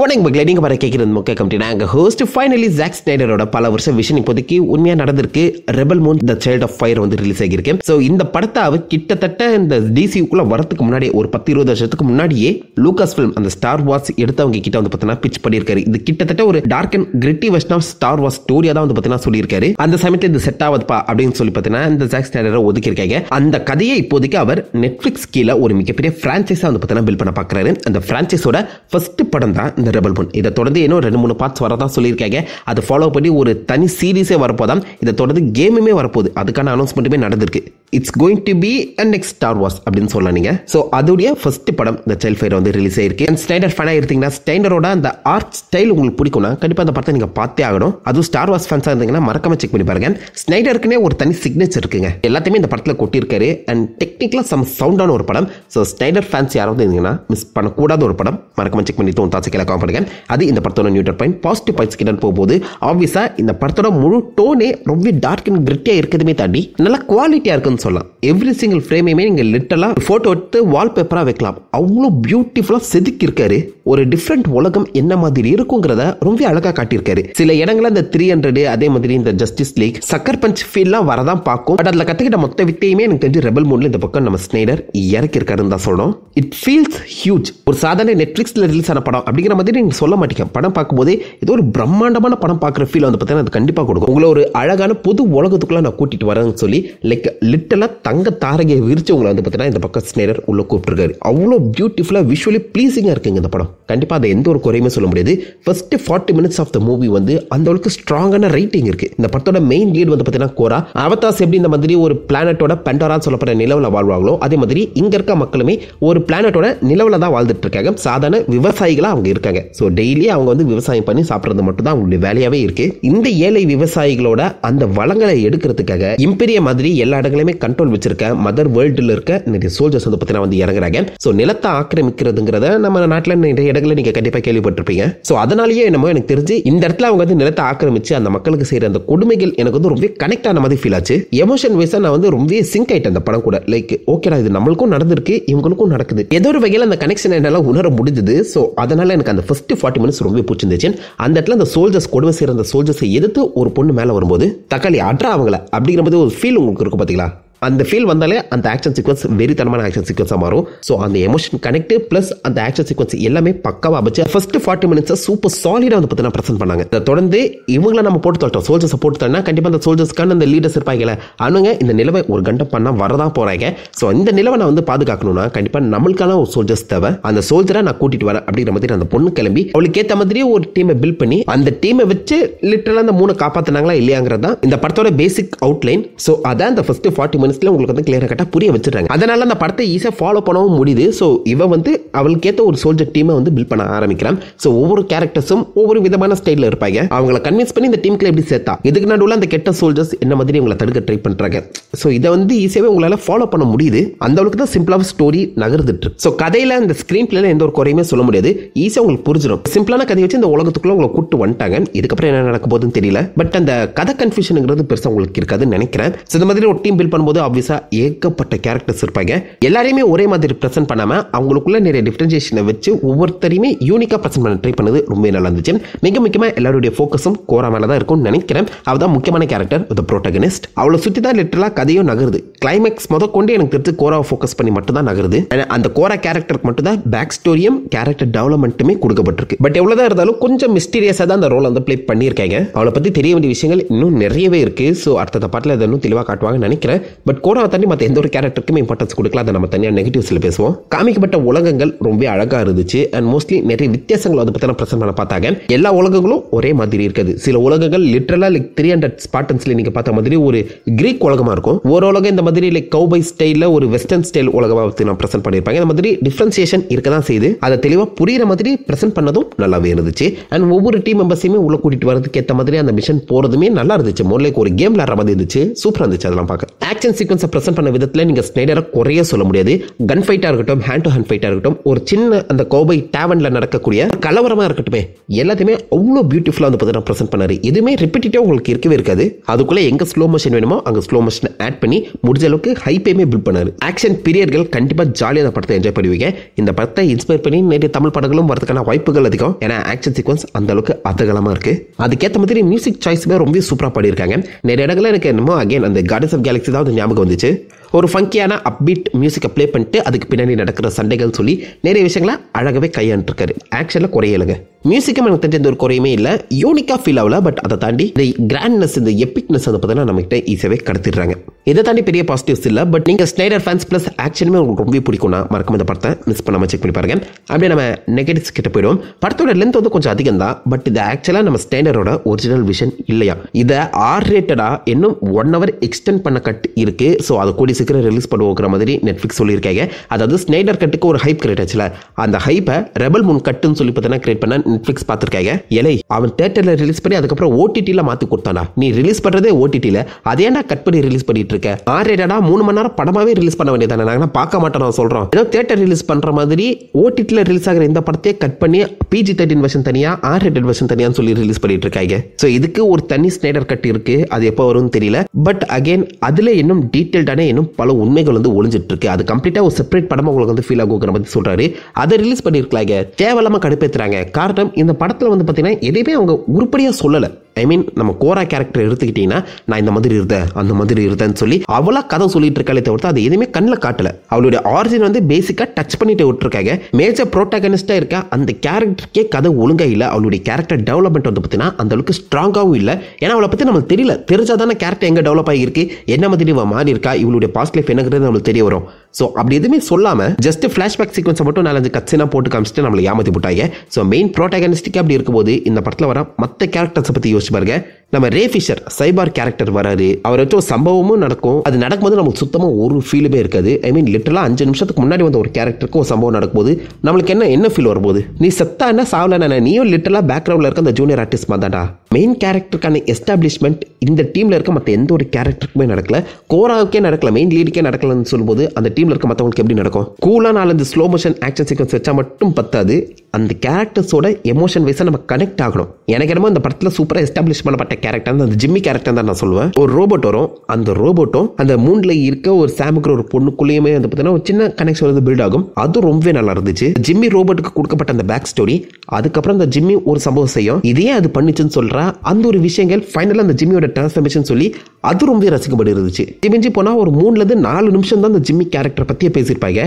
வணக்கம் மக்களே, நீங்க வர கேட்கிறது முக்கிய கம்பெனி. நாங்க ஹோஸ்ட் ஃபைனலி ஜாக் ஸ்னைடரோட பல வருஷம் விஷன் இப்போதைக்கு உண்மையா நடந்திருக்கு. Rebel moon the child of fire வந்து ரிலீஸ் ஆகிருக்கு. ஸோ இந்த படத்தை அவர் கிட்டத்தட்ட இந்த டிசிக்குள்ள வரதுக்கு முன்னாடி ஒரு 10-20 வருஷத்துக்கு முன்னாடியே லூகாஸ் ஃபிலிம் அந்த ஸ்டார் வார்ஸ் எடுத்தவங்க கிட்ட வந்து பார்த்தீங்கன்னா பிச் பண்ணியிருக்காரு. இது கிட்டத்தட்ட ஒரு dark and gritty version of Star Wars ஸ்டோரியா தான் வந்து பார்த்தீங்கன்னா சொல்லியிருக்காரு. அந்த சமயத்தில் இது செட் ஆகுதுப்பா அப்படின்னு சொல்லி பார்த்தீங்கன்னா இந்த ஜாக் ஸ்னைடரை ஒதுக்கியிருக்காங்க. அந்த கதையை இப்போதைக்கு அவர் நெட்ஃபிளிக்ஸ் கீழே ஒரு மிகப்பெரிய பிரான்ச்சைஸா வந்து பார்த்தீங்கன்னா பில்ட் பண்ண பார்க்குறாரு. அந்த பிரான்ச்சைஸோட ஃபர்ஸ்ட் படம் தான் இந்த ரெபல் மூன். இதை தொடர்ந்து இன்னும் 2-3 பார்ட்ஸ் வரதான் சொல்லியிருக்காங்க. அதை ஃபாலோ பண்ணி ஒரு தனி சீரீஸே வரப்போதான். இதை தொடர்ந்து கேமுமே வரப்போகுது. அதுக்கான அனௌன்ஸ்மெண்ட்டுமே நடந்திருக்கு. It's going to be a next star wars அப்படின்னு சொல்லலாம் நீங்க. ஸோ அதோடைய ஃபர்ஸ்ட் படம் இந்த சைல்ட் ஃபயர் வந்து ரிலீஸ் ஆயிருக்கு. ஸ்னைடர் ஃபேனாக இருந்தீங்கன்னா ஸ்னைடரோட அந்த ஆர்ட் ஸ்டைல் உங்களுக்கு பிடிக்கும்னா கண்டிப்பாக அந்த படத்தை நீங்க பார்த்தே ஆகணும். அதுவும் ஸ்டார் வார்ஸ் ஃபேன்ஸாக இருந்தீங்கன்னா மறக்காம செக் பண்ணி பாருங்க. ஸ்னைடருக்குனே ஒரு தனி சிக்னேச்சர் இருக்குங்க. எல்லாத்தையுமே இந்த படத்தில் கொட்டியிருக்காரு. அண்ட் டெக்னிக்கலா சம் சவுண்டான ஒரு படம். ஸோ ஸ்னைடர் ஃபேன்ஸ் யாராவது இருந்தீங்கன்னா மிஸ் பண்ணக்கூடாத ஒரு படம். மறக்காம செக் பண்ணி தாசி கேட்க பண்ணுங்க. அது இந்த படத்தோட நியூட்ரல் பாயிண்ட். பாசிட்டிவ் பாயிண்ட்ஸ் கிட்ட போகும்போது ஆப்வியஸா இந்த படத்தோட முழு டோனே ரொம்ப டார்க் அண்ட் கிரிட்டியா இருக்கிறதுமே தாண்டி நல்ல குவாலிட்டியா இருக்குன்னு சொல்லலாம். எவ்ரி சிங்கிள் ஃப்ரேமையுமே நீங்க லிட்டரலா போட்டோ எடுத்து வால்பேப்பரா வைக்கலாம். அவ்வளோ பியூட்டிஃபுல்லா செதுக்கி இருக்காரு. ஒரு டிஃப்ரெண்ட் உலகம் என்ன மாதிரி இருக்குங்கிறத ரொம்ப அழகா காட்டியிருக்காரு. சில இடங்கள்ல இந்த 300 அதே மாதிரி இந்த ஜஸ்டிஸ் லீக் சக்கர் பஞ்ச் ஃபீல்லாம் வரதான் பார்க்கும். பட் அதுல கத்துக்கிட்ட மொத்த வித்தையுமே எனக்கு தெரிஞ்சு ரெபல் மூன்ல இந்த பக்கம் நம்ம ஸ்னைடர் இறக்கி இருக்காருன்னு தான் சொல்லணும். It feels huge. ஒரு சாதாரண நெட்ஃபிளிக்ஸ்ல ரிலீஸ் ஆன படம் அப்படிங்கிற மாதிரி நீங்க சொல்ல மாட்டீங்க. படம் பார்க்கும்போது இது ஒரு பிரம்மாண்டமான படம் பார்க்குற ஃபீல் வந்து பார்த்தீங்கன்னா அது கண்டிப்பாக கொடுக்கும். உங்களை ஒரு அழகான புது உலகத்துக்குள்ள நான் கூட்டிட்டு வரேன்னு சொல்லி லைக் லிட்டலா தங்க தாரகையை விரிச்சு உங்களை வந்து பார்த்தீங்கன்னா இந்த பக்கம் ஸ்னைடர் உள்ள கூப்பிட்டுருக்காரு. அவ்வளோ பியூட்டிஃபுல்லா விஷுவலி ப்ளீசிங்கா இருக்குங்க இந்த படம். கண்டிப்பாக அதை எந்த ஒரு குறையுமே சொல்ல முடியாது. First 40 minutes of the movie வந்து அந்த அளவுக்கு ஸ்ட்ராங்கான ரைட்டிங் இருக்கு. இந்த படத்தோட மெயின் லீட் வந்து பார்த்தீங்கன்னா கோரா. அவதாஸ் எப்படி இந்த மாதிரி ஒரு பிளானட்டோட பெண்டோரான்னு சொல்லப்படுற நிலவுல வாழ்வாங்களோ அதே மாதிரி இங்க இருக்க மக்களுமே ஒரு பிளானட்டோட நிலவுல தான் வாழ்ந்துட்டு இருக்காங்க. சாதாரண விவசாயிகளா அவங்க இருக்காங்க. ஸோ டெய்லி அவங்க வந்து விவசாயம் பண்ணி சாப்பிட்றது மட்டும் தான் அவங்களுடைய வேலையாவே இருக்கு. இந்த ஏழை விவசாயிகளோட அந்த வளங்களை எடுக்கிறதுக்காக இம்பீரிய மாதிரி எல்லா இடங்களையுமே கண்ட்ரோல் வச்சிருக்க மதர் வேர்ல்டுல இருக்க நிறைய சோல்ஜர்ஸ் வந்து பார்த்தீங்கன்னா வந்து இறங்குறாங்க. ஸோ நிலத்தை ஆக்கிரமிக்கிறதுங்கிறத நம்ம நாட்டில் நிறைய இடங்களை நீங்க கண்டிப்பா கேள்விப்பட்டிருப்பீங்க. ஸோ அதனாலேயே என்னமோ எனக்கு தெரிஞ்சு இந்த இடத்துல அவங்க வந்து நிலத்தை ஆக்கிரமிச்சு அந்த மக்களுக்கு செய்யற அந்த கொடுமைகள் எனக்கு வந்து ரொம்ப கனெக்ட் ஆன மாதிரி ஃபீல் ஆச்சு. எமோஷன் வைஸா நான் வந்து ரொம்ப சிங்க் ஆயிட்டேன் அந்த படம் கூட. லைக் ஓகேடா இது நம்மளுக்கும் நடந்திருக்கு இவங்களுக்கும் நடக்குது. ஏதோ ஒரு வகையில் அந்த கனெக்ஷன் என்னால உணர முடிஞ்சது. ஸோ அதனால எனக்கு அந்த ஃபர்ஸ்ட் 40 minutes ரொம்ப பிடிச்சிருந்துச்சு. அந்த இடத்துல அந்த சோல்ஜர்ஸ் கொடுமை செய்யற அந்த சோல்ஜர்ஸை எதிர்த்து ஒரு பொண்ணு மேல வரும்போது தக்காளி அட்ரா அவங்கள அப்படிங்கிற மாதிரி ஒரு ஃபீல் உங்களுக்கு இருக்கும் பாத்தீங்களா? அந்த ஃபீல் வந்தாலே அந்த ஆக்ஷன் சீக்வன்ஸ் வெறித்தனமான ஆக்ஷன் சீக்வன்ஸாக மாறும். ஸோ அந்த எமோஷன் கனெக்ட் பிளஸ் அந்த ஆக்ஷன் சீக்வன்ஸ் எல்லாமே பக்கவா வச்சு ஃபர்ஸ்ட் 40 minutes சூப்பர் சாலிடா வந்து பார்த்தீங்கன்னா ப்ரெசென்ட் பண்ணாங்க. அதை தொடர்ந்து இவங்களை நம்ம போட்டு தள்ளிட்டோம். சோல்ஜர்ஸை போட்டு தள்ளினா கண்டிப்பாக அந்த சோல்ஜர்ஸ்க்கான அந்த லீடர்ஸ் இருப்பாங்கல்ல அவங்க இந்த நிலவை ஒரு கண்டம் பண்ணா வரதான் போறாங்க. ஸோ இந்த நிலவை நான் வந்து பாதுகாக்கணும்னா கண்டிப்பாக நம்மளுக்கான ஒரு சோல்ஜர்ஸ் தேவை. அந்த சோல்ஜரை நான் கூட்டிட்டு வரேன் அப்படிங்கிற மாதிரி அந்த பொண்ணு கிளம்பி அவளுக்கு ஏற்ற மாதிரி ஒரு டீமை பில்ட் பண்ணி அந்த டீமை வச்சு லிட்டரலா அந்த 3 காப்பாத்தினாங்களா இல்லையாங்கிறது தான் இந்த படத்தோட பேசிக் அவுட்லைன். ஸோ அதான் இந்த ஃபர்ஸ்ட் 40 minutes உங்களுக்கு வந்து கிளியரா கட்டா புரிய வச்சிருக்காங்க. அதனால அந்த படத்தை ஈஸியா ஃபாலோ பண்ணவும் முடியுது. ஸோ இவ வந்து அவளுக்கு ஏற்ற ஒரு சோல்ஜர் டீமை வந்து பில்ட் பண்ண ஆரம்பிக்கிறான். ஸோ ஒவ்வொரு கேரக்டர்ஸும் ஒவ்வொரு விதமான ஸ்டைல்ல இருப்பாங்க. அவங்களை கன்வின்ஸ் பண்ணி இந்த டீமுக்குள்ள எப்படி சேர்த்தா இதுக்கு நடுவில் அந்த கெட்ட சோல்ஜர்ஸ் என்ன மாதிரி உங்களை தடுக்க ட்ரை பண்றாங்க. ஸோ இதை வந்து ஈஸியாவே உங்களால ஃபாலோ பண்ண முடியுது. அந்த அளவுக்கு தான் சிம்பிளாக ஸ்டோரி நகர்ந்துட்டு இருக்கு. ஸோ கதையில இந்த ஸ்கிரீன் பிளேல எந்த ஒரு குறையுமே சொல்ல முடியாது. ஈஸியா உங்களுக்கு புரிஞ்சிடும். சிம்பிளான கதையை வச்சு இந்த உலகத்துக்குள்ள உங்களை கூட்டு வந்துட்டாங்க. இதுக்கப்புறம் என்ன நடக்க போகுதுன்னு தெரியல. பட் அந்த கதை கன்ஃபியூஷனுங்கிறது பெருசா உங்களுக்கு இருக்காதுன்னு நினைக்கிறேன். ஸோ இந்த மாதிரி ஒரு டீம் பில்ட் பண்ணும்போது ஆப்வியஸா ஏகப்பட்ட கேரக்டர்ஸ் இருப்பாங்க. எல்லாரையுமே ஒரே மாதிரி பிரசன்ட் பண்ணாம அவங்களுக்குள்ள நிறைய டிஃபரன்சியேஷனை வச்சு ஒவ்வொருத்தரையுமே யூனிக்கா பிரசன்ட் பண்ண ட்ரை பண்ணது ரொம்ப நல்லா இருந்துச்சு. மிக முக்கியமா எல்லாருடைய ஃபோக்கஸும் கோரா மேல தான் இருக்கும்னு நினைக்கிறேன். அவதான் முக்கியமான கேரக்டர் வித் ப்ரோட்டகனிஸ்ட். அவளை சுத்தி தான் லிட்டரலா கதையும் நகருது. கிளைமேக்ஸ் முதற்கொண்டு எனக்கு தெரிஞ்சு கோராவை ஃபோக்கஸ் பண்ணி மட்டும் தான் நகருது. அந்த கோரா கேரக்டருக்கு மட்டும் தான் பேக் ஸ்டோரியும் கேரக்டர் டெவலப்மெண்ட்டுமே கொடுக்கப்பட்டிருக்கு. பட் எவ்வளவுதான் இருந்தாலும் கொஞ்சம் மிஸ்டீரியஸா தான் அந்த ரோல் வந்து பிளே பண்ணியிருக்காங்க. அவளை பத்தி தெரிய வேண்டிய விஷயங்கள் இன்னும் நிறையவே இருக்கு. ஸோ அடுத்த பாட்டில் அதை இன்னும் தெளிவாக காட்டுவாங்கன்னு நினைக்கிறேன். பட் கோராவை தாண்டி மற்ற எந்த ஒரு கேரக்டருக்குமே இம்பார்ட்டன்ஸ் கொடுக்கலாம். அதை நம்ம தனியாக நெகட்டிவ்ஸ்ல பேசுவோம். காமிக்கப்பட்ட உலகங்கள் ரொம்ப அழகா இருந்துச்சு. அண்ட் மோஸ்ட்லி நிறைய வித்தியாசங்களை வந்து பார்த்தா பிரசன்ட் பண்ண பார்த்தாங்க. எல்லா உலகங்களும் ஒரே மாதிரி இருக்காது. சில உலகங்கள் லிட்டரலா லைக் 300 ஸ்பார்டன்ஸ்ல நீங்க பார்த்த மாதிரி ஒரு கிரீக் உலகமா இருக்கும். ஒரு உலகம் இந்த மாதிரி லைக் கௌபாய் ஸ்டைல்ல ஒரு வெஸ்டர்ன் ஸ்டைல் உலகமா பிரசன்ட் பண்ணிருப்பாங்க. இந்த மாதிரி டிஃபரன்சியேஷன் இருக்க தான் செய்யுது. அதை தெளிவா புரியுற மாதிரி பிரசன்ட் பண்ணதும் நல்லாவே இருந்துச்சு. அண்ட் ஒவ்வொரு டீம் மெம்பர்ஸையுமே உள்ள கூட்டிட்டு வரதுக்கு ஏற்ற மாதிரி அந்த மிஷன் போறதுமே நல்லா இருந்துச்சு. மோர் லைக் ஒரு கேம் விளையாடுற மாதிரி இருந்துச்சு. சூப்பரா இருந்துச்சு அதெல்லாம் பார்க்க. ஆக்ஷன் சீக்வன்ஸை பிரசன்ட் பண்ண விதத்தில் நீங்க ஸ்னைடரை குறைய சொல்ல முடியாது. கன் ஃபைட்டா இருக்கட்டும், ஹேண்ட் டு ஹேண்ட் ஃபைட்டா இருக்கட்டும், ஒரு சின்ன அந்த கோபை டேவன்ல நடக்கக்கூடிய கலவரமா இருக்கட்டும், எல்லாத்தையுமே அவ்வளோ பியூட்டிஃபுல்லா வந்து பார்த்தீங்கன்னா பிரசன்ட் பண்ணாரு. எதுவுமே ரிப்பீட்டிவா உங்களுக்கு இருக்கவே இருக்காது. அதுக்குள்ள எங்க ஸ்லோ மோஷன் வேணுமோ அங்க ஸ்லோ மோஷன் ஆட் பண்ணி முடிஞ்ச அளவுக்கு ஹைப்பையுமே பில்ட் பண்ணாரு. ஆக்ஷன் பீரியட்கள் கண்டிப்பா ஜாலியாக அந்த படத்தை என்ஜாய் பண்ணுவீங்க. இந்த படத்தை இன்ஸ்பயர் பண்ணி நிறைய தமிழ் படங்களும் வரதுக்கான வாய்ப்புகள் அதிகம். ஏன்னா ஆக்ஷன் சீக்வன்ஸ் அந்த அளவுக்கு அதகலமா இருக்கு. அதுக்கேற்ற மாதிரி மியூசிக் சாய்ஸுமே ரொம்ப சூப்பரா பாடியிருக்காங்க. நிறைய இடங்கள்ல எனக்கு என்னமோ அகைன் அந்த கார்டன்ஸ் ஆஃப் கேலக்ஸி தான் ஞாபகம் வந்துச்சு. ஒரு ஃபங்கியான அப்பீட் மியூசிக்கை ப்ளே பண்ணிட்டு அதுக்கு பின்னாடி நடக்கிற சண்டைகள் சொல்லி நிறைய விஷயங்களை அழகாவே கையாண்டுருக்காரு. ஆக்ஷன்ல குறையலுங்க. மியூசிக்கும் எனக்கு தெரிஞ்ச ஒரு குறையுமே இல்லை, யூனிக்கா ஃபீல் ஆகல. பட் அதை தாண்டி இந்த கிராண்ட்னஸ், இந்த எபிக்னஸ் வந்து பார்த்தீங்கன்னா நம்ம கிட்ட ஈஸியாவே கடத்திடுறாங்க. இதை தாண்டி பெரிய பாசிட்டிவ்ஸ் இல்லை. பட் நீங்க ஸ்னைடர் ஃபேன்ஸ் பிளஸ் ஆக்ஷனுமே உங்களுக்கு ரொம்ப பிடிக்கும்னா மறக்காம இந்த படத்தை மிஸ் பண்ணாம செக் பண்ணி பாருங்க. அப்படியே நம்ம நெகட்டிவ்ஸ் கிட்ட போயிடும். படத்தோட லென்த் வந்து கொஞ்சம் அதிகம் தான். பட் இது ஆக்சுவலா நம்ம ஸ்னைடரோட ஒரிஜினல் விஷன் இல்லையா. இதை ஆர் ரேட்டடா இன்னும் 1 hour எக்ஸ்டெண்ட் பண்ண கட் இருக்கு. ஸோ அதை கூடி சீக்கிரம் ரிலீஸ் பண்ணுவோங்கிற மாதிரி நெட்ஃபிளிக்ஸ் சொல்லியிருக்காங்க. அதாவது ஸ்னைடர் கட்டுக்கு ஒரு ஹைப் கிரியேட் ஆச்சுல, அந்த ஹைப்பை ரெபல் மூன் கட்டுன்னு சொல்லி பார்த்தீங்கன்னா கிரியேட் பண்ண நெட்ஃபிளிக்ஸ் பார்த்துருக்காங்க. ஏலை அவன் தியேட்டர்ல ரிலீஸ் பண்ணி அதுக்கப்புறம் ஓடிடியில் மாற்றி கொடுத்தானா, நீ ரிலீஸ் பண்ணுறதே ஓடிடியில், அதே நான் கட் பண்ணி ரிலீஸ் பண்ணிட்டு இருக்க. ஆர் ரேட்டடா 3 மணி நேரம் படமாவே ரிலீஸ் பண்ண வேண்டியதானே. நாங்கள் பார்க்க மாட்டோம் நான் சொல்கிறோம். ஏதோ தியேட்டர் ரிலீஸ் பண்ணுற மாதிரி ஓடிடியில் ரிலீஸ் ஆகிற இந்த படத்தையே கட் பண்ணி PG-13 வெர்ஷன் தனியா, ஆர் ரேட்டட் வெர்ஷன் தனியான்னு சொல்லி ரிலீஸ் பண்ணிட்டு இருக்காங்க. ஸோ இதுக்கு ஒரு தனி ஸ்னைடர் கட் இருக்கு. அது எப்போ வரும்னு தெரியல. பட் அகைன் அதில் இன்னும் டீட்டெயில்டான இன்னும் பல உண்மைகள் வந்து ஒளிஞ்சிட்டு இருக்கு. அது கம்ப்ளீட்டா ஒரு செப்பரேட் படமா உங்களுக்கு வந்து ஃபீல் ஆகுங்கிற மாதிரி சொல்றாரு. அதை ரிலீஸ் பண்ணிருக்கலாங்க. தேவையில்லாம கடுப்பேத்துறாங்க. காரணம் இந்த படத்துல வந்து பாத்தீங்கன்னா எதையுமே அவங்க உருப்படியா சொல்லல. ஐ மீன் நம்ம கோரா கேரக்டர் எடுத்துக்கிட்டீங்கன்னா நான் இந்த மாதிரி இருந்தேன் அந்த மாதிரி இருந்தேன்னு சொல்லி அவளா கதை சொல்லிட்டு இருக்காளே தவிர்த்து அது எதுவுமே கண்ணில் காட்டல. அவளுடைய ஆரிஜின் வந்து பேசிக்கா டச் பண்ணிட்டு விட்டுருக்காங்க. மேஜர் ப்ரோட்டாகனிஸ்டா இருக்க அந்த கேரக்டருக்கே கதை ஒழுங்கா இல்லை. அவளுடைய கேரக்டர் டெவலப்மெண்ட் வந்து பார்த்தீங்கன்னா அந்த அளவுக்கு ஸ்ட்ராங்காகவும் இல்லை. ஏன்னா அவளை பத்தி நமக்கு தெரியல. தெரிஞ்சாதானே கேரக்டர் எங்க டெவலப் ஆகிருக்கு, என்ன மாதிரி இவ மாறி இருக்கா, இவளுடைய பாஸ்ட் லைஃப் என்னங்கிறது நம்மளுக்கு தெரிய வரும். ஸோ அப்படி எதுவுமே சொல்லாம ஜஸ்ட் ஃபிளாஷ்பேக் சீக்வன்ஸை மட்டும் 4-5 கட்ஸினா போட்டு காமிச்சிட்டு நம்மளை ஏமாத்தி போட்டாங்க. ஸோ மெயின் ப்ரோட்டாகனிஸ்டிக் அப்படி இருக்கும்போது இந்த படத்தில் வர மற்ற கேரக்டர்ஸை பத்தி யோசிச்சு பாருங்க. நம்ம ரே ஃபிஷர் சைபார் கேரக்டர் வராரு. அவரை வச்சு ஒரு சம்பவமும் நடக்கும். அது நடக்கும்போது நமக்கு சுத்தமாக ஒரு ஃபீலுமே இருக்காது. ஐ மீன் லிட்டரலாக 5 நிமிஷத்துக்கு முன்னாடி வந்து ஒரு கேரக்டருக்கு ஒரு சம்பவம் நடக்கும்போது நம்மளுக்கு என்ன ஃபீல் வரும்போது, நீ செத்தா என்ன சாவல என்ன, நீயும் லிட்டரலாக பேக்ரவுண்டில் இருக்க அந்த ஜூனியர் ஆர்டிஸ்ட் மாதாடா. மெயின் கேரக்டருக்கான எஸ்டாப்ளிஷ்மெண்ட் இந்த டீமில் இருக்க மற்ற எந்த ஒரு கேரக்டருக்குமே நடக்கல. கோராவுக்கே நடக்கல, மெயின் லீடுக்கே நடக்கலன்னு சொல்லும்போது அந்த டீமில் இருக்க மற்றவங்களுக்கு எப்படி நடக்கும்? கூலாக 4 ஸ்லோ மோஷன் ஆக்ஷன் சீக்வன்ஸ் வச்சா மட்டும் பத்தாது. அந்த கேரக்டர்ஸோட எமோஷன் வைஸாக நம்ம கனெக்ட் ஆகணும். எனக்கு என்னமோ இந்த படத்தில் சூப்பராக எஸ்டாப்ளிஷ் பண்ணப்பட்ட கேரக்டர் அந்த ஜிம்மி கேரக்டர் தான் நான் சொல்லுவேன். ஒரு ரோபோட் வரும். அந்த ரோபோட்டும் அந்த மூன்ல இருக்க ஒரு சாமுக்குற ஒரு பொண்ணுக்குள்ளேயுமே வந்து பார்த்தீங்கன்னா ஒரு சின்ன கனெக்ஷன் வந்து பில்ட் ஆகும். அது ரொம்பவே நல்லா இருந்துச்சு. ஜிம்மி ரோபோட்டுக்கு கொடுக்கப்பட்ட அந்த பேக் ஸ்டோரி, அதுக்கப்புறம் அந்த ஜிம்மி ஒரு சம்பவம் செய்யும், இதையே அது பண்ணிச்சுன்னு சொல்றா அந்த ஒரு விஷயங்கள் ஃபைனலாக அந்த ஜிம்மியோட டிரான்ஸ்ஃபர்மேஷன் சொல்லி அது ரொம்ப ரசிக்கப்பட்டு இருந்துச்சு. மிஞ்சி போனால் ஒரு 3-4 நிமிஷம் தான் அந்த ஜிம்மி கேரக்டர் பற்றியே பேசியிருப்பாங்க.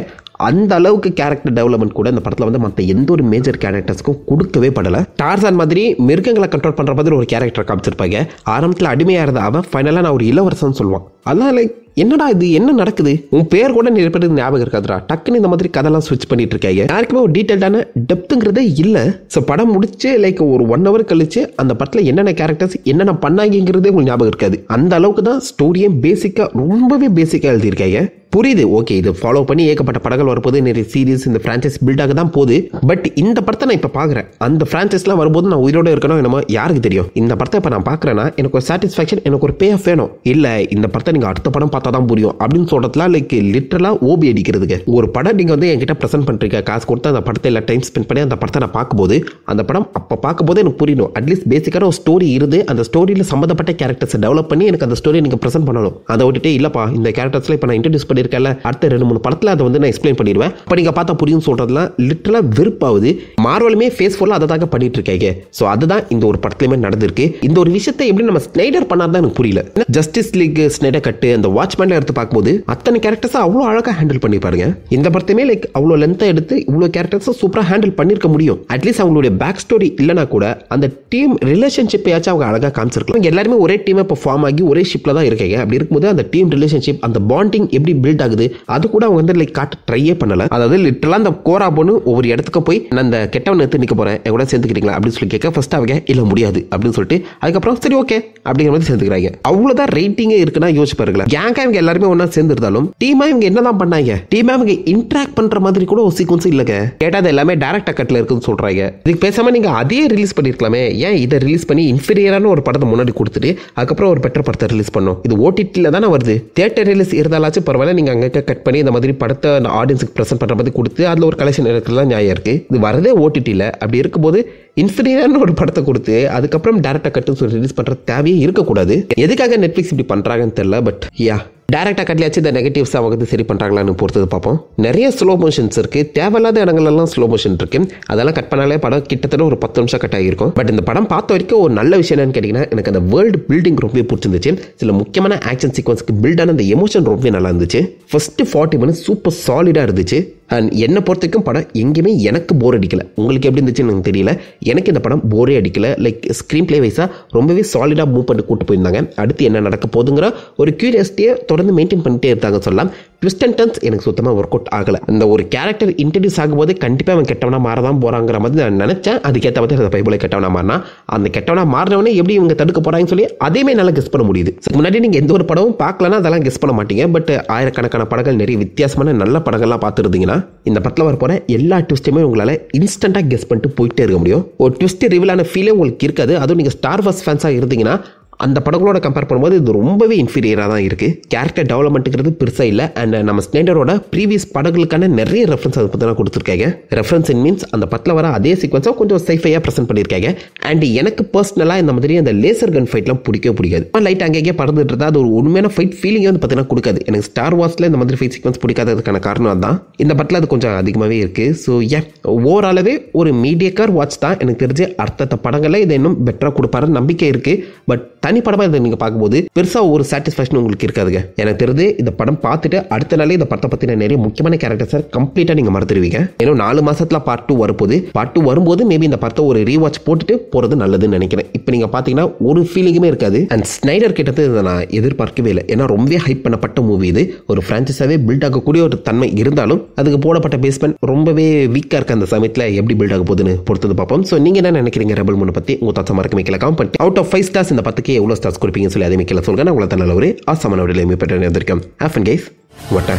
அந்த அளவுக்கு கேரக்டர் டெவலப்மெண்ட் கூட இந்த படத்தில் வந்து மற்ற எந்த ஒரு மேஜர் கேரக்டர்ஸ்க்கும் கொடுக்கவே படலை. டார்சான் மாதிரி மிருகங்களை கண்ட்ரோல் பண்ணுற மாதிரி ஒரு கேரக்டர் காமிச்சிருப்பாங்க. ஆரம்பத்தில் அடிமையாக இருந்த அவன் ஃபைனலாக நான் ஒரு இளவரசன் சொல்லுவான். அதான் லைக் என்னடா இது, என்ன நடக்குது, உன் பேர் கூட நிறைய பேருக்கு ஞாபகம் இருக்காதுடா, டக்குன்னு இந்த மாதிரி கதெல்லாம் ஸ்விட்ச் பண்ணிட்டு இருக்காங்க. யாருக்குமே ஒரு டீட்டெயில்டான டெப்த்துங்கிறதே இல்லை. ஸோ படம் முடிச்சு லைக் ஒரு 1 hour கழிச்சு அந்த படத்தில் என்னென்ன கேரக்டர்ஸ் என்னென்ன பண்ணாங்கிறதே உங்களுக்கு ஞாபகம் இருக்காது. அந்த அளவுக்கு தான் ஸ்டோரியே பேசிக்காக ரொம்பவே பேசிக்காக எழுதியிருக்காங்க. புரியுது, ஓகே, இது ஃபாலோ பண்ணி ஏகப்பட்ட படங்கள் வரப்போது, நிறைய சீரிஸ் இந்த ஃப்ரான்ச்சைஸ் பில்ட் ஆக தான் போகுது. பட் இந்த படத்தை நான் இப்போ பார்க்குறேன். அந்த ஃப்ரான்ச்சைஸ்லாம் வரும்போது நான் உயிரோட இருக்கணும் என்னமோ யாருக்கு தெரியும். இந்த படத்தை இப்போ நான் பார்க்குறேன்னா எனக்கு ஒரு சாட்டிஸ்ஃபேக்ஷன், எனக்கு ஒரு பே ஆஃப் வேணும். இல்லை இந்த படத்தை நீங்கள் அடுத்த படம் பார்த்தா தான் புரியும் அப்படின்னு சொல்றதுலாம் லைக் லிட்டரலாக ஓபி அடிக்கிறதுக்கு. ஒரு படம் நீங்கள் வந்து என்கிட்ட ப்ரெசென்ட் பண்ணுறீங்க, காசு கொடுத்து அந்த படத்தை இல்லை டைம் ஸ்பெண்ட் பண்ணி அந்த படத்தை நான் பார்க்கும்போது அந்த படம் அப்போ பார்க்கும்போது எனக்கு புரியணும். அட்லீஸ்ட் பேசிக்கான ஒரு ஸ்டோரி இருந்து அந்த ஸ்டோரியில் சம்மந்தப்பட்ட கேரக்டர்ஸை டெவலப் பண்ணி எனக்கு அந்த ஸ்டோரியை நீங்கள் ப்ரெசென்ட் பண்ணணும். அதை விட்டுட்டு இல்லைப்பா இந்த கேரக்டர்ஸ்லாம் இப்போ நான் இன்ட்ரடியூஸ் பண்ணியிருக்கேன், அடுத்த 2-3 படத்தில் அதை வந்து நான் எக்ஸ்பிளைன் பண்ணிடுவேன், இப்போ நீங்கள் பார்த்தா புரியும் சொல்றதுலாம் லிட்டரலாக வெறுப்பாகுது. மார்வலுமே ஃபேஸ்ஃபுல்லாக அதை தாங்க பண்ணிட்டு இருக்காங்க. ஸோ அதுதான் இந்த ஒரு படத்துலையுமே நடந்திருக்கு. இந்த ஒரு விஷயத்தை எப்படி நம்ம ஸ்னைடர் பண்ணாதான் எனக்கு புரியல. ஜஸ்டிஸ் லீக் ஸ்னைடர் கட்டு அந்த வாட்ச்மேன்ல எடுத்து பார்க்கும்போது அத்தனை கேரக்டர்ஸை அவ்வளோ அழகாக ஹேண்டில் பண்ணி பாருங்க. இந்த படத்தையுமே லைக் அவ்வளோ லென்த்தை எடுத்து இவ்வளோ கேரக்டர்ஸை சூப்பராக ஹேண்டில் பண்ணிருக்க முடியும். அட்லீஸ்ட் அவங்களுடைய பேக் ஸ்டோரி இல்லைனா கூட அந்த டீம் ரிலேஷன்ஷிப்பையாச்சும் அவங்க அழகாக காமிச்சிருக்கலாம். எல்லாருமே ஒரே டீமை இப்போ ஃபார்ம் ஆகி ஒரே ஷிப்பில் தான் இருக்காங்க. அப்படி இருக்கும்போது அந்த டீம் ரிலேஷன்ஷிப் அந்த பாண்டிங் எப்படி பில்ட் ஆகுது அது கூட அவங்க வந்து லைக் காட்ட ட்ரையே பண்ணல. அதாவது லிட்டரலாக அந்த கோரா பொண்ணு ஒவ்வொரு இடத்துக்கு போய் நான் அந்த கெட்டவன் எடுத்து நிற்க போறேன், என் கூட சேர்ந்துக்கிறீங்களா அப்படின்னு சொல்லி கேட்க ஃபர்ஸ்ட் அவங்க இல்லை முடியாது அப்படின்னு சொல்லிட்டு அதுக்கப்புறம் சரி ஓகே அப்படிங்கிற மாதிரி சேர்ந்துக்கிறாங்க. அவ்வளோதான் ரேட்டிங்கே இருக்குன்னா யோசிச்சு பாருங்களேன். கேங்கா இவங்க எல்லாருமே ஒன்னா சேர்ந்துருந்தாலும் டீமா இவங்க என்னதான் பண்ணாங்க, டீமா இவங்க இன்டராக்ட் பண்ற மாதிரி கூட ஒரு சீக்வன்ஸ் இல்லங்க. கேட்டா அது எல்லாமே டைரக்டா கட்ல இருக்குன்னு சொல்றாங்க. இதுக்கு பேசாம நீங்க அதே ரிலீஸ் பண்ணிருக்கலாமே, ஏன் இதை ரிலீஸ் பண்ணி இன்ஃபீரியரான ஒரு படத்தை முன்னாடி கொடுத்துட்டு அதுக்கப்புறம் ஒரு பெட்டர் படத்தை ரிலீஸ் பண்ணோம். இது ஓடிடில தானே வருது, தியேட்டர் ரிலீஸ் இருந்தாலாச்சும் பரவாயில்ல, நீங்க அங்க கட் பண்ணி இந்த மாதிரி படத்தை ஆடியன்ஸுக்கு பிரசன்ட் பண்ற மாதிரி கொடுத்து அதுல ஒரு கலெக்ஷன் எடுக்கலாம் நியாயம் இருக்கு. இது வரதே ஓடிடில. அப்படி இருக்கும்போது இன்ஃபீரியரான ஒரு படத்தை கொடுத்து அதுக்கப்புறம் டைரக்டா கட்டு சொல்லி ரிலீஸ் பண்ற தேவையே இருக்கக்கூடாது. எதுக்காக நெட்ஃபிளிக்ஸ் இப்படி பண்றாங்கன்னு தெரியல. பட் யா, டைரக்டா கட்லியாச்சு இந்த நெகட்டிவ்ஸ் அவங்க சரி பண்றாங்களான்னு பொறுத்தது பார்ப்போம். நிறைய ஸ்லோ மோஷன்ஸ் இருக்கு, தேவையில்லாத இடங்கள்லாம் ஸ்லோ மோஷன் இருக்கு. அதெல்லாம் கட் பண்ணாலே படம் கிட்டத்தட்ட ஒரு 10 நிமிஷம் கட் ஆகிருக்கும். பட் இந்த படம் பார்த்த வரைக்கும் ஒரு நல்ல விஷயம் என்னன்னு கேட்டீங்கன்னா, எனக்கு அந்த வேர்ல்டு பில்டிங் ரொம்ப பிடிச்சிருந்துச்சு. சில முக்கியமான ஆக்ஷன் சீக்வன்ஸ்க்கு பில்டான அந்த எமோஷன் ரொம்ப நல்லா இருந்துச்சு. ஃபர்ஸ்ட் 40 மினிட்ஸ் சூப்பர் சாலிடா இருந்துச்சு. அண்ட் என்னை பொறுத்த வரைக்கும் படம் எங்கேயுமே எனக்கு போர் அடிக்கல. உங்களுக்கு எப்படி இருந்துச்சுன்னு எனக்கு தெரியல, எனக்கு இந்த படம் போரே அடிக்கல. லைக் ஸ்க்ரீன் பிளே வைஸா ரொம்பவே சாலிடா மூவ் பண்ணி கூட்டு போயிருந்தாங்க. அடுத்து என்ன நடக்க போதுங்கிற ஒரு கியூரியாசிட்டியை தொடர்ந்து மெயின்டைன் பண்ணிட்டே இருந்தாங்க சொல்லலாம். ட்விஸ்ட் அண்ட் டர்ன்ஸ் எனக்கு சுத்தமாக ஒர்க் அவுட் ஆகலை. அந்த ஒரு கேரக்டர் இன்ட்ரடியூஸ் ஆகும்போது கண்டிப்பாக அவன் கெட்டவனா மாறதான் போறாங்கிற மாதிரி நான் நினைச்சேன். அதுக்கேற்ற மாதிரி அந்த பைபிளை கெட்டவனா மாறினா, அந்த கெட்டவனா மாறினவனே எப்படி இவங்க தடுக்க போறாங்கன்னு சொல்லி அதையுமே நல்லா கெஸ் பண்ண முடியுது. முன்னாடி நீங்க எந்த ஒரு படமும் பார்க்கலன்னா அதெல்லாம் கெஸ் பண்ண மாட்டீங்க. பட் ஆயிரக்கணக்கான படங்கள், நிறைய வித்தியாசமான நல்ல படங்கள்லாம் பார்த்துருந்தீங்கன்னா இந்த படத்தில் வர போற எல்லா ட்விஸ்ட்டுமே உங்களால் இன்ஸ்டன்ட்டாக கெஸ் பண்ணிட்டு போயிட்டே இருக்க முடியும். ஒரு ட்விஸ்ட் ரிவீலான ஃபீலே உங்களுக்கு இருக்காது. அதுவும் நீங்கள் ஸ்டார் வார்ஸ் ஃபேன்ஸாக இருந்தீங்கன்னா அந்த படங்களோட கம்பேர் பண்ணும்போது இது ரொம்பவே இன்ஃபீரியராக தான் இருக்குது. கேரக்டர் டெவலப்மெண்ட்டுங்கிறது பெருசாக இல்லை. அண்ட் நம்ம ஸ்னைடரோட ப்ரீவியஸ் படங்களுக்கான நிறைய ரெஃபரன்ஸ் அதை பற்றி தான் கொடுத்துருக்காங்க. ரெஃபரன்ஸ் இன் மீன்ஸ் அந்த படத்தில் வர அதே சீக்வன்ஸாக கொஞ்சம் சைஃபையாக ப்ரெசென்ட் பண்ணியிருக்காங்க. அண்ட் எனக்கு பர்சனலாக இந்த மாதிரி அந்த லேசர் கன் ஃபைட்லாம் பிடிக்காது. லைட் அங்கேயே பறந்துட்டு இருந்தால் அது ஒரு உண்மையான ஃபைட் ஃபீலிங்கே வந்து பார்த்தீங்கன்னா கொடுக்காது. எனக்கு ஸ்டார் வார்ஸில் இந்த மாதிரி ஃபைட் சீக்வன்ஸ் பிடிக்காததுக்கான காரணம் தான் இந்த படத்தில் அது கொஞ்சம் அதிகமாகவே இருக்குது. ஸோ ஏன் ஓவராலவே ஒரு மீடியக்கார் வாட்ச் தான். எனக்கு தெரிஞ்சு அடுத்த படங்களில் இதை இன்னும் பெட்டராக கொடுப்பாருன்னு நம்பிக்கை இருக்குது. பட் தனி படமாக இதை நீங்கள் பார்க்கும்போது பெருசாக ஒரு சாட்டிஸ்ஃபேக்ஷன் உங்களுக்கு இருக்காதுங்க. எனக்கு தெரிஞ்சு இந்த படம் பார்த்துட்டு அடுத்த நாளே இந்த படத்தை பற்றின நிறைய முக்கியமான கேரக்டர்ஸை கம்ப்ளீட்டாக நீங்கள் மறந்துடுவீங்க. ஏன்னா 4 மாசத்துல பார்ட் 2 வரப்போகுது. பார்ட் 2 வரும்போது மேபி இந்த படத்தை ஒரு ரீவாட்ச் போட்டுட்டு போகிறது நல்லதுன்னு நினைக்கிறேன். இப்போ நீங்கள் பார்த்தீங்கன்னா ஒரு ஃபீலிங்குமே இருக்காது. அண்ட் ஸ்னைடர் கிட்டத்தட்ட இதை நான் எதிர்பார்க்கவே இல்லை. ஏன்னா ரொம்ப ஹைப் பண்ணப்பட்ட மூவி இது. ஒரு ஃப்ரான்ச்சைஸாகவே பில்ட் ஆகக்கூடிய ஒரு தன்மை இருந்தாலும் அதுக்கு போடப்பட்ட பேஸ்மெண்ட் ரொம்பவே வீக்காக இருக்க அந்த சமயத்தில் எப்படி பில்ட் ஆக போகுதுன்னு பொறுத்தது பார்ப்போம். ஸோ நீங்கள் என்ன நினைக்கிறீங்க ரெபல் மூணு பற்றி? உங்கள் தாட்ஸை மறக்க வைக்கல கமெண்ட். அவுட் ஆஃப் 5 ஸ்டார்ஸ் இந்த பத்துக்கு எவ்வளோ ஸ்டார்ஸ் கொடுப்பீங்கன்னு சொல்லி அதே கீழே சொல்லுங்க. நான் உங்களை நல்ல ஒரு ஆசமான விடலை பெற்று இருந்திருக்கேன். Have fun guys. வாட்